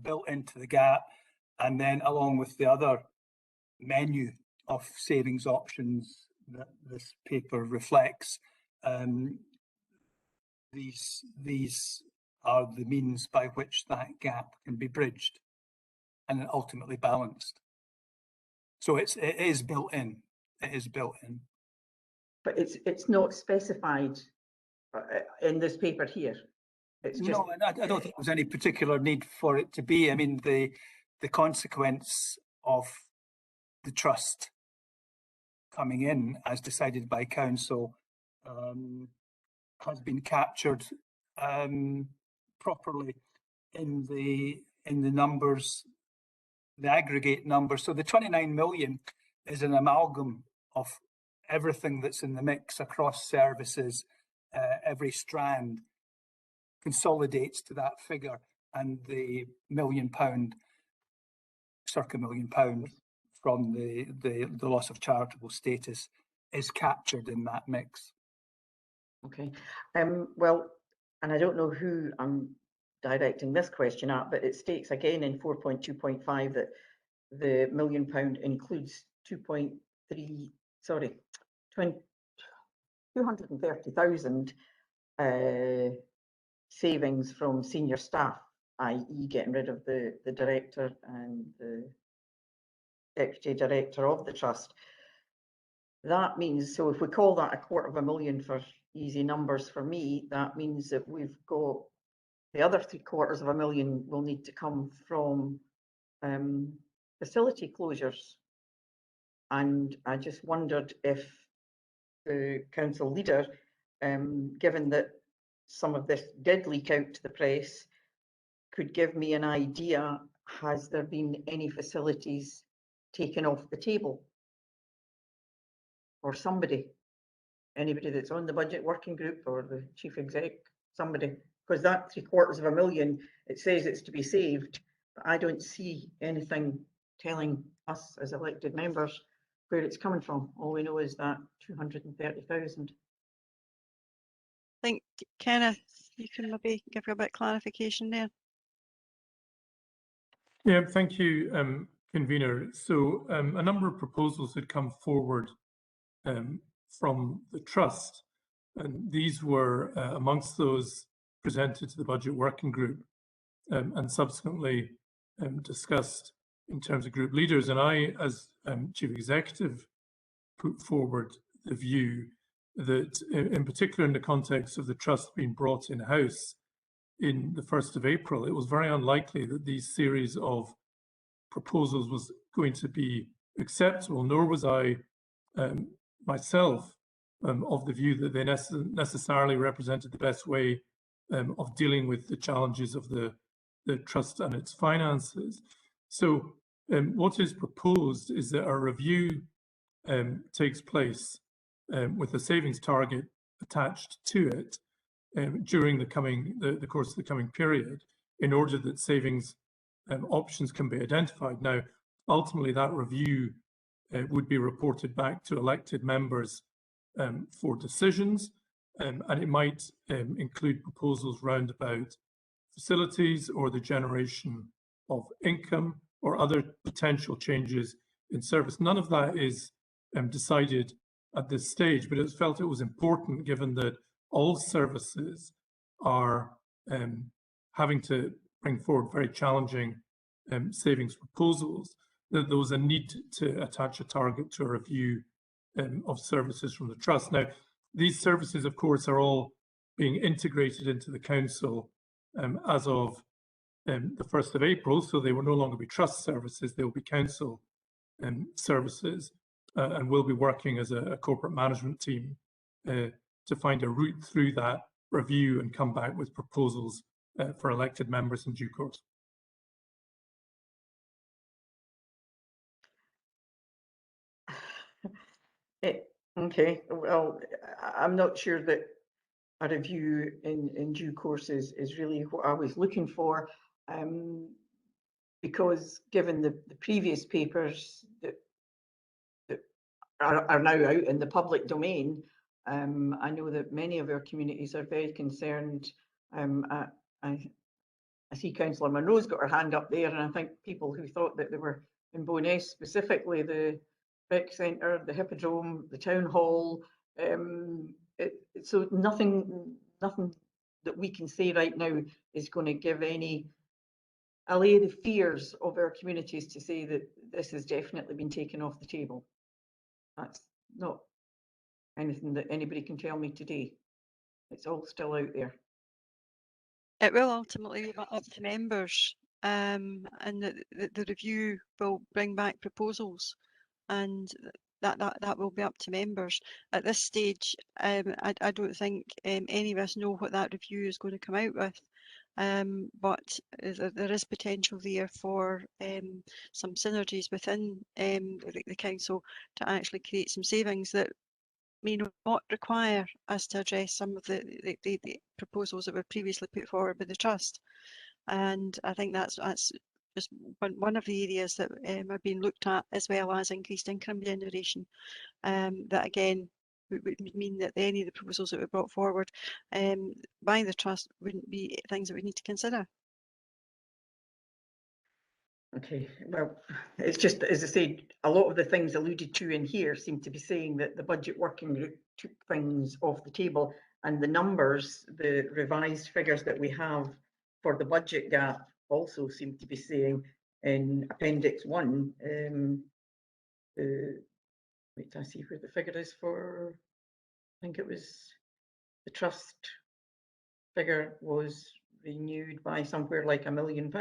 built into the gap, and then along with the other menu of savings options that this paper reflects, these are the means by which that gap can be bridged and ultimately balanced. So it is built in. It is built in. But it's not specified in this paper here. It's just... No, I don't think there's any particular need for it to be. I mean, the consequence of the trust coming in as decided by council has been captured properly in the numbers, the aggregate numbers. So the 29 million is an amalgam of everything that's in the mix across services. Every strand consolidates to that figure, and the £1 million, circa £1 million from the loss of charitable status is captured in that mix. Okay. Well, and I don't know who I'm directing this question at, but it states again in 4.2.5 that the £1 million includes 230,000 savings from senior staff, i.e. getting rid of the director and the deputy director of the trust. That means, so if we call that £250,000 for easy numbers for me, that means that we've got the other £750,000 will need to come from facility closures. And I just wondered if the council leader, given that some of this did leak out to the press, could give me an idea, has there been any facilities taken off the table? Or anybody that's on the budget working group or the chief exec, somebody, because that £750,000, it says it's to be saved, but I don't see anything telling us as elected members where it's coming from. All we know is that 230,000. I think, Kenneth, you can maybe give a bit of clarification there. Yeah, thank you, convener. So a number of proposals had come forward from the trust, and these were amongst those presented to the budget working group and subsequently discussed in terms of group leaders. And I, as chief executive, put forward the view that, in particular in the context of the trust being brought in-house in the 1st of April, it was very unlikely that these series of proposals was going to be acceptable, nor was I myself of the view that they necessarily represented the best way of dealing with the challenges of the trust and its finances. So what is proposed is that a review takes place with a savings target attached to it during the course of the coming period, in order that savings options can be identified. Now, ultimately, that review would be reported back to elected members for decisions, and it might include proposals round about facilities or the generation of income or other potential changes in service. None of that is decided at this stage, but it felt it was important, given that all services are having to bring forward very challenging savings proposals, that there was a need to attach a target to a review of services from the trust. Now, these services, of course, are all being integrated into the council as of the 1st of April, so they will no longer be trust services, they will be council services, and we'll be working as a corporate management team to find a route through that review and come back with proposals for elected members in due course. Okay, well, I'm not sure that a review in due course is really what I was looking for, because given the previous papers that are now out in the public domain, I know that many of our communities are very concerned. I see Councillor Monroe's got her hand up there, and I think people who thought that they were in Bowness, specifically the rec centre, the hippodrome, the town hall. So nothing that we can say right now is going to give any allay the fears of our communities to say that this has definitely been taken off the table. That's not anything that anybody can tell me today. It's all still out there. It will ultimately be up to members, and the review will bring back proposals, and that will be up to members. At this stage, I don't think any of us know what that review is going to come out with, but there is potential there for some synergies within the council to actually create some savings that may not require us to address some of the proposals that were previously put forward by the trust. And I think that's just one of the areas that are being looked at, as well as increased income generation. That again, would mean that any of the proposals that were brought forward by the trust wouldn't be things that we need to consider. Okay, well, it's just, as I said, a lot of the things alluded to in here seem to be saying that the budget working group took things off the table, and the numbers, the revised figures that we have for the budget gap also seem to be saying in Appendix 1, wait, I see where the figure is for, I think it was the trust figure was renewed by somewhere like £1 million.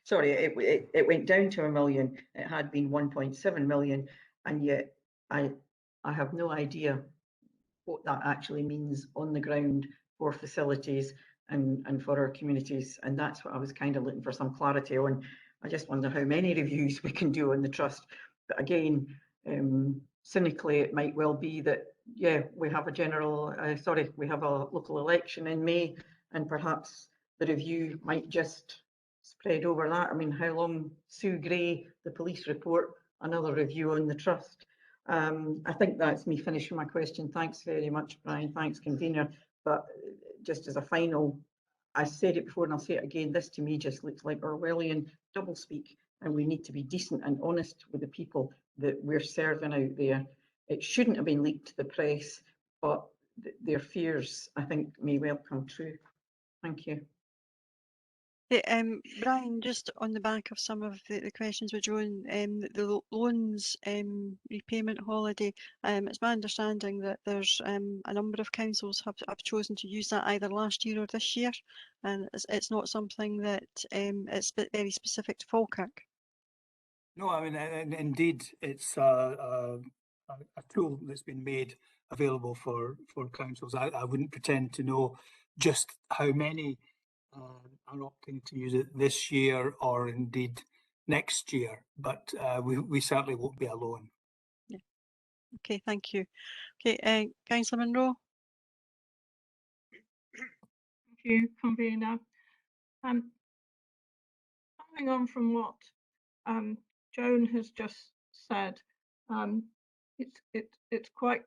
Sorry, it went down to 1 million. It had been 1.7 million, and yet I have no idea what that actually means on the ground for facilities and for our communities. And that's what I was kind of looking for some clarity on. I just wonder how many reviews we can do on the trust. But again, cynically, it might well be that, yeah, we have a we have a local election in May, and perhaps the review might just spread over that. I mean, how long? Sue Gray, the police report, another review on the trust. I think that's me finishing my question. Thanks very much, Brian. Thanks, convener. But just as a final, I said it before and I'll say it again, this to me just looks like Orwellian doublespeak, and we need to be decent and honest with the people that we're serving out there. It shouldn't have been leaked to the press, but their fears, I think, may well come true. Thank you. Yeah, Brian, just on the back of some of the questions with Joan, the loans repayment holiday, it's my understanding that there's a number of councils have chosen to use that either last year or this year, and it's not something that it's very specific to Falkirk. No, I mean, indeed, it's a tool that's been made available for councils. I wouldn't pretend to know just how many are opting to use it this year or indeed next year, but we certainly won't be alone. Yeah. Okay, thank you. Okay, Councillor Munro. Thank you, convener. Following on from what Joan has just said, it's quite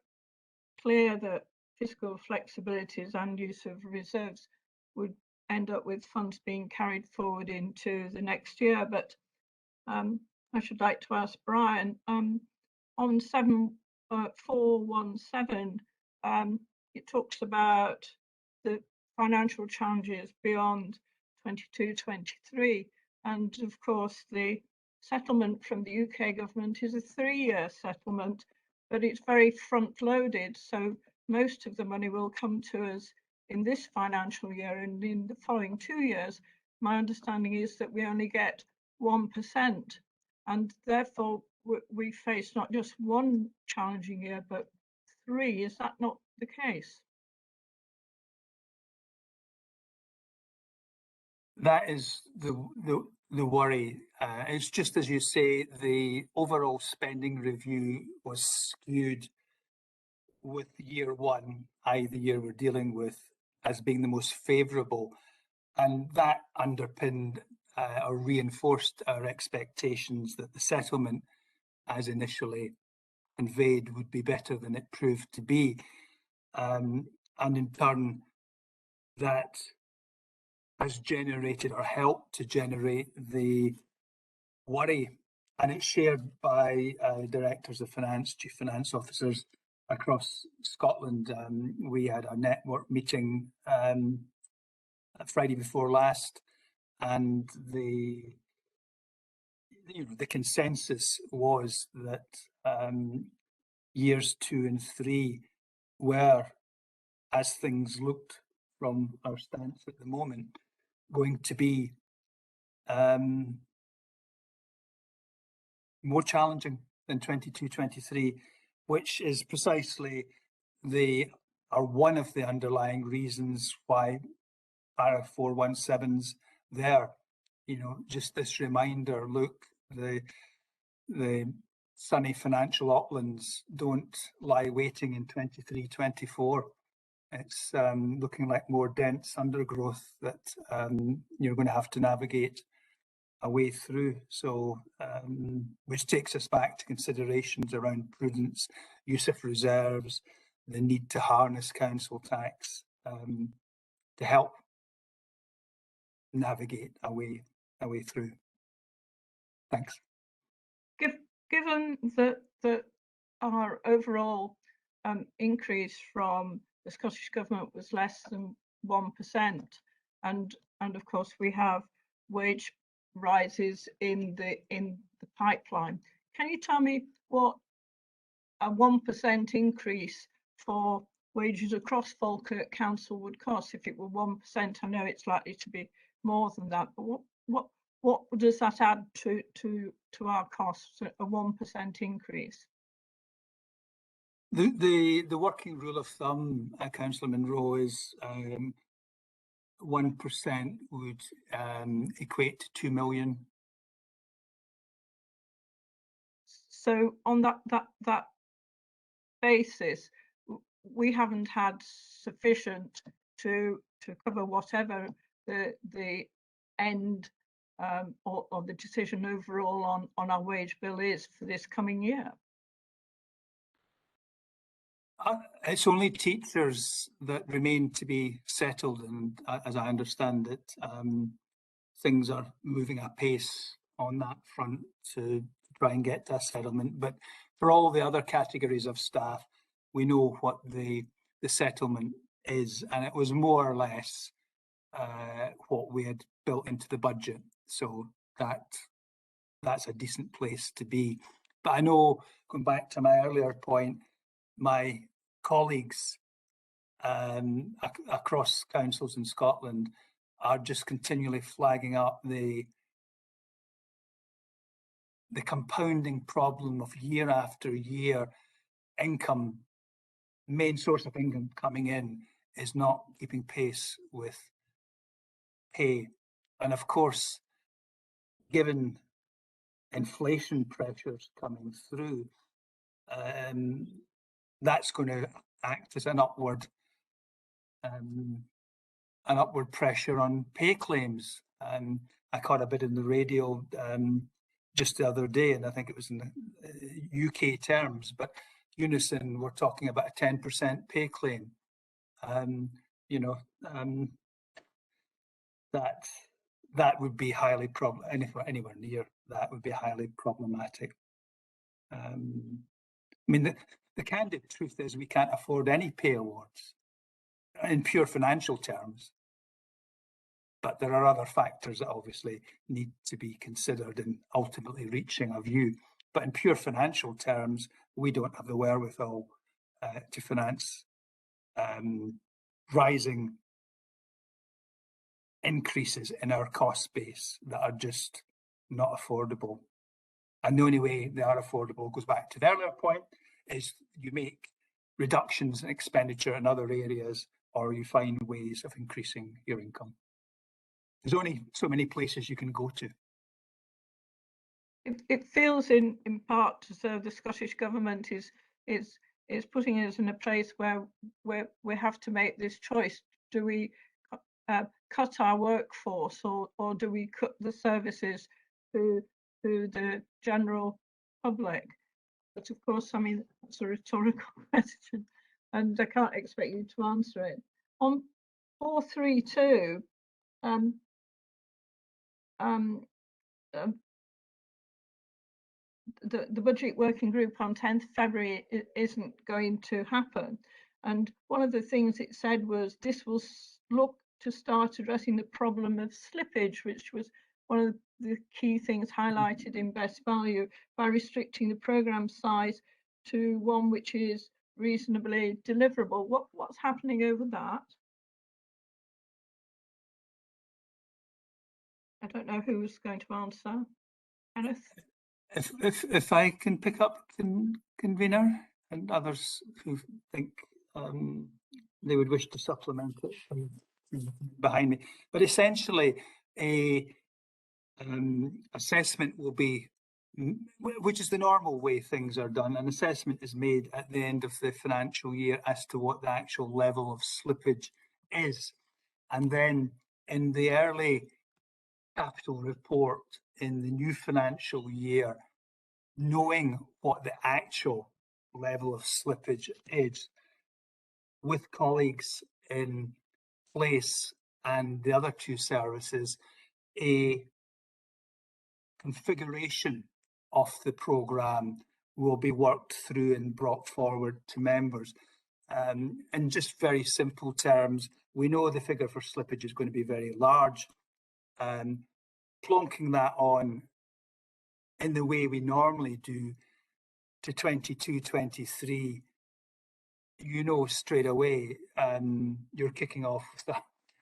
clear that fiscal flexibilities and use of reserves would end up with funds being carried forward into the next year. But I should like to ask Brian, on 7417, it talks about the financial challenges beyond 22-23, and of course the settlement from the UK government is a 3-year settlement, but it's very front loaded, so most of the money will come to us in this financial year, and in the following 2 years my understanding is that we only get 1%, and therefore we face not just one challenging year but 3. Is that not the case? That is the worry. It's just as you say, the overall spending review was skewed with year one, i.e. the year we're dealing with, as being the most favourable, and that underpinned or reinforced our expectations that the settlement, as initially conveyed, would be better than it proved to be, and in turn that has generated or helped to generate the worry, and it's shared by directors of finance, chief finance officers across Scotland. We had a network meeting Friday before last, and the consensus was that years 2 and 3 were, as things looked from our stance at the moment, going to be more challenging than 22-23, which is precisely one of the underlying reasons why para 417's there. Just this reminder, look, the sunny financial uplands don't lie waiting in 23-24. It's looking like more dense undergrowth that you're going to have to navigate a way through. So, which takes us back to considerations around prudence, use of reserves, the need to harness council tax to help navigate a way through. Thanks. Given that our overall increase from the Scottish Government was less than 1%, and of course we have wage rises in the pipeline, can you tell me what a 1% increase for wages across Falkirk Council would cost? If it were 1%, I know it's likely to be more than that, but what does that add to our costs, a 1% increase? The working rule of thumb, Councillor Munro, is 1% would equate to 2 million. So on that basis, we haven't had sufficient to cover whatever the end or the decision overall on our wage bill is for this coming year. It's only teachers that remain to be settled, and as I understand it, things are moving at pace on that front to try and get to a settlement. But for all the other categories of staff, we know what the settlement is, and it was more or less what we had built into the budget. So that's a decent place to be. But I know, going back to my earlier point, my colleagues across councils in Scotland are just continually flagging up the compounding problem of year after year income, main source of income coming in is not keeping pace with pay. And of course, given inflation pressures coming through, that's going to act as an upward pressure on pay claims. I caught a bit in the radio just the other day, and I think it was in the UK terms, but Unison were talking about a 10% pay claim. That would be highly anywhere near that would be highly problematic. I mean, the candid truth is we can't afford any pay awards in pure financial terms, but there are other factors that obviously need to be considered in ultimately reaching a view. But in pure financial terms, we don't have the wherewithal to finance rising increases in our cost base that are just not affordable. And the only way they are affordable, goes back to the earlier point, is you make reductions in expenditure in other areas, or you find ways of increasing your income. There's only so many places you can go to. It feels in part as though the Scottish Government is putting us in a place where we have to make this choice. Do we cut our workforce, or do we cut the services to the general public? But of course, I mean, that's a rhetorical question, and I can't expect you to answer it. On 432, the budget working group on 10th February isn't going to happen. And one of the things it said was this will look to start addressing the problem of slippage, which was one of the key things highlighted in best value, by restricting the programme size to one which is reasonably deliverable. What's happening over that? I don't know who's going to answer. Kenneth? If I can pick up, convener, and others who think they would wish to supplement it from behind me. But essentially, a assessment will be, which is the normal way things are done, an assessment is made at the end of the financial year as to what the actual level of slippage is. And then in the early capital report in the new financial year, knowing what the actual level of slippage is, with colleagues in place and the other two services, a configuration of the programme will be worked through and brought forward to members. In just very simple terms, we know the figure for slippage is going to be very large. Plonking that on in the way we normally do to 22-23, you know straight away you're kicking off with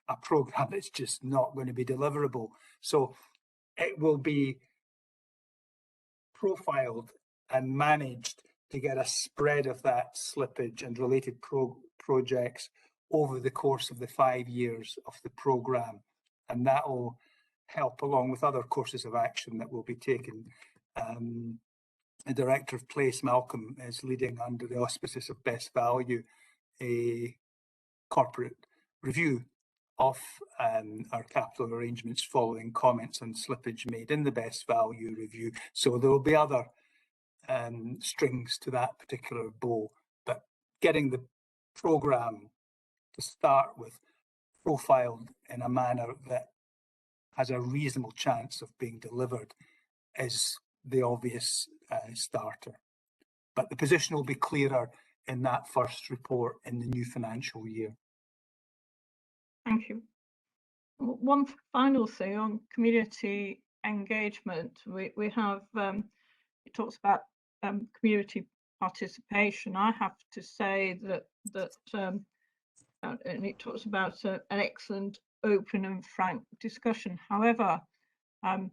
a programme that's just not going to be deliverable. So it will be profiled and managed to get a spread of that slippage and related projects over the course of the 5 years of the programme. And that will help, along with other courses of action that will be taken. The Director of Place, Malcolm, is leading under the auspices of Best Value a corporate review of our capital arrangements following comments on slippage made in the Best Value review. So there will be other strings to that particular bow, but getting the programme to start with profiled in a manner that has a reasonable chance of being delivered is the obvious starter. But the position will be clearer in that first report in the new financial year. Thank you. One final thing on community engagement, we have, it talks about community participation. I have to say that and it talks about an excellent, open and frank discussion. However, I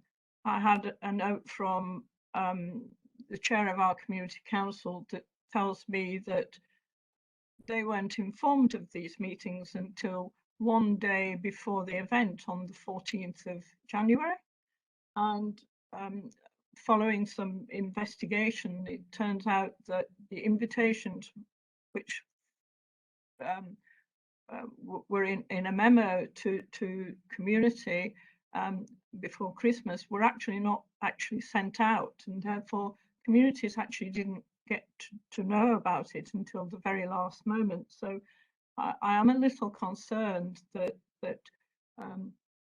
had a note from the chair of our community council that tells me that they weren't informed of these meetings until one day before the event on the 14th of January. And following some investigation, it turns out that the invitations which were in a memo to community before Christmas were actually not sent out, and therefore communities actually didn't get to know about it until the very last moment. So I am a little concerned that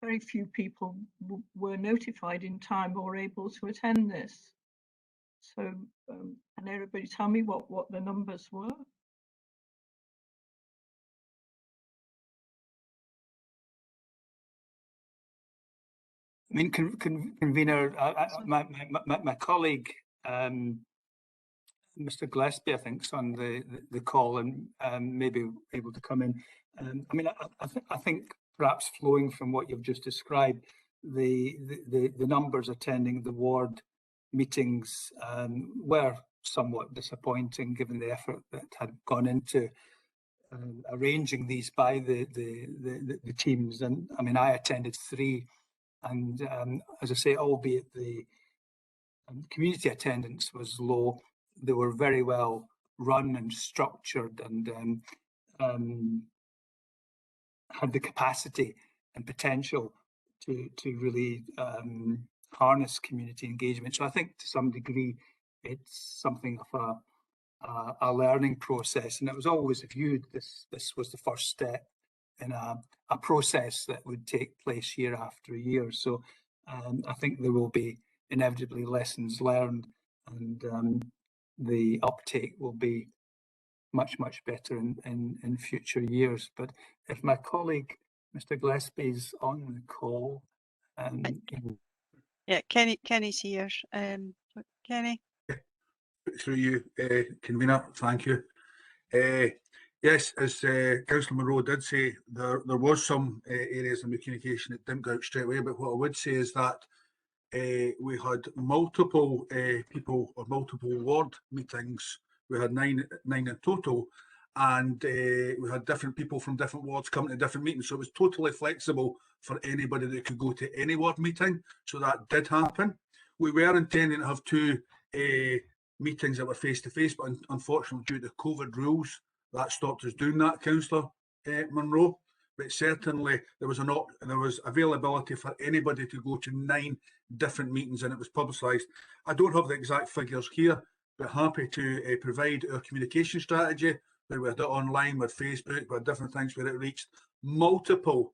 very few people were notified in time or able to attend this. So can everybody tell me what the numbers were? I mean, convener, my colleague, Mr. Gillespie, I think, is on the call and may be able to come in. I mean, I think perhaps flowing from what you've just described, the numbers attending the ward meetings were somewhat disappointing, given the effort that had gone into arranging these by the teams. And I mean, I attended 3. And as I say, albeit the community attendance was low, they were very well run and structured and had the capacity and potential to really harness community engagement. So I think to some degree it's something of a learning process, and it was always viewed this was the first step in a process that would take place year after year. So I think there will be inevitably lessons learned, and the uptake will be much better in future years. But if my colleague Mr. Gillespie's on the call, yeah, Kenny's here. Kenny. Through you, convener, thank you. Yes, as Councillor Monroe did say, there was some areas of communication that didn't go out straight away, but what I would say is that we had multiple people or multiple ward meetings. We had nine in total, and we had different people from different wards coming to different meetings, so it was totally flexible for anybody that could go to any ward meeting, so that did happen. We were intending to have 2 meetings that were face-to-face, but unfortunately due to COVID rules, that stopped us doing that, Councillor Monroe. But certainly there was availability for anybody to go to 9 different meetings, and it was publicised. I don't have the exact figures here, but happy to provide our communication strategy where we had it online with Facebook, with different things where it reached multiple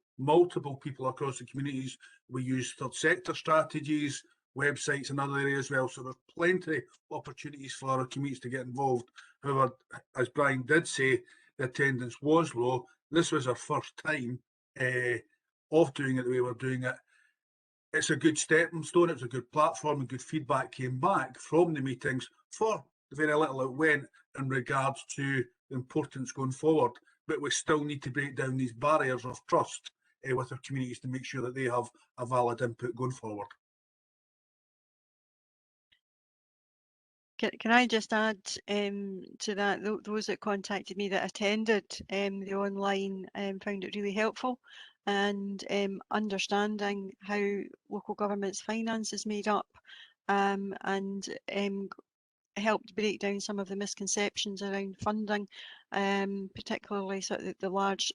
people across the communities. We used third sector strategies, websites and other areas as well. So there's plenty of opportunities for our communities to get involved. However, as Brian did say, the attendance was low. This was our first time of doing it the way we're doing it. It's a good stepping stone, it's a good platform, and good feedback came back from the meetings for the very little it went in regards to the importance going forward. But we still need to break down these barriers of trust with our communities to make sure that they have a valid input going forward. Can I just add to that, those that contacted me that attended the online found it really helpful, and understanding how local government's finance is made up, and helped break down some of the misconceptions around funding, particularly sort of the large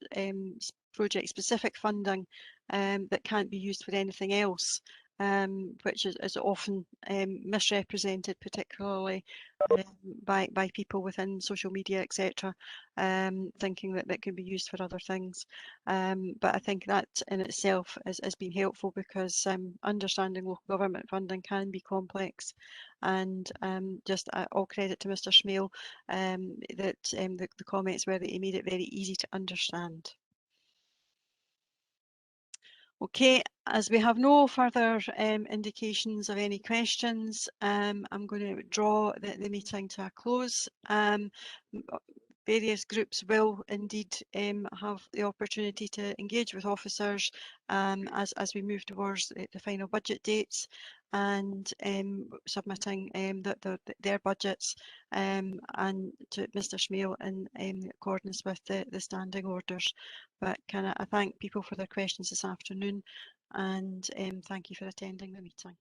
project-specific funding that can't be used for anything else, which is often misrepresented, particularly by people within social media, etc., thinking that that can be used for other things. But I think that in itself has been helpful, because understanding local government funding can be complex. And just all credit to Mr. Smale that the comments were that he made it very easy to understand. Okay, as we have no further indications of any questions, I'm going to draw the meeting to a close. Various groups will indeed have the opportunity to engage with officers as we move towards the final budget dates, and submitting their budgets and to Mr. Smale in accordance with the standing orders. But I thank people for their questions this afternoon, and thank you for attending the meeting.